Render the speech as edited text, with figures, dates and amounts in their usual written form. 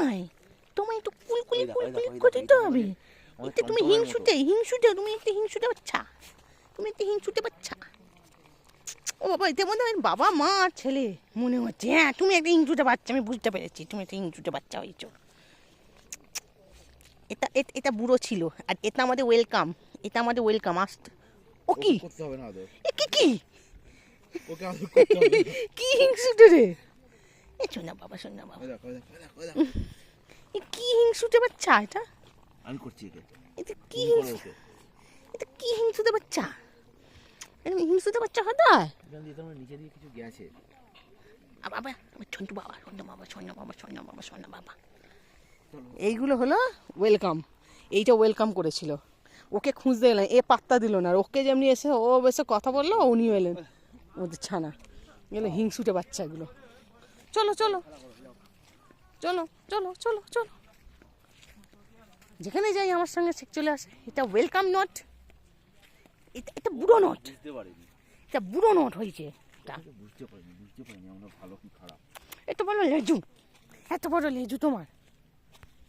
তোমায় তোমায় একটু কুলকুলি করে দিতে হবে। এটা তুমি হিংসুটে তুমি একটা হিংসুটে বাচ্চা, তুমি একটা হিংসুটে বাচ্চা। ও বাবা, এতে মনে হয় বাবা মা আর ছেলে মনে হচ্ছে। হ্যাঁ, তুমি একটা হিংসুটে বাচ্চা, আমি বুঝতে পেরেছি তুমি একটা হিংসুটে বাচ্চা হয়েছো। এটা এটা বুড়ো ছিল, আর এটা আমাদের ওয়েলকাম, এটা আমাদের ওয়েলকাম। আসতে ও কি করতে হবে না আদর, কি কি ওকে আদর করতে হবে। কি হিংসুটে রে? এ শোন না বাবা, শোন না বাবা, এ কি হিংসুটে বাচ্চা এটা? আমি করছি একে। এটা কি এটা কি হিংসুটে বাচ্চা? এরকম হিংসুটে বাচ্চা হতে হয়? এখান দিয়ে তোমার নিচে দিয়ে কিছু গেছে। বাবা, আমার ছোট্ট বাবা, শোন না বাবা, শোন না বাবা, শোন না বাবা, শোন না বাবা। এইগুলো হলো ওয়েলকাম। এইটা ওয়েলকাম করেছিল, ওকে খুঁজতে এলেন, এ পাত্তা দিল না। ওকে যেমনি এসে ও এসে কথা বললো, উনিও এলেন, ওদের ছানা এগুলো হিংসুটে বাচ্চা এগুলো। চলো চলো চলো চলো চলো চলো, যেখানে যাই আমার সঙ্গে চলে আসে। এটা ওয়েলকাম নট, এটা বুড়ো নট, বুঝতে পারিনি, এটা বুড়ো নট হয়েছে। বুঝতে পারিনি আমরা ভালো কি খারাপ। এত বড় লেজু, এত বড় লেজু তোমার।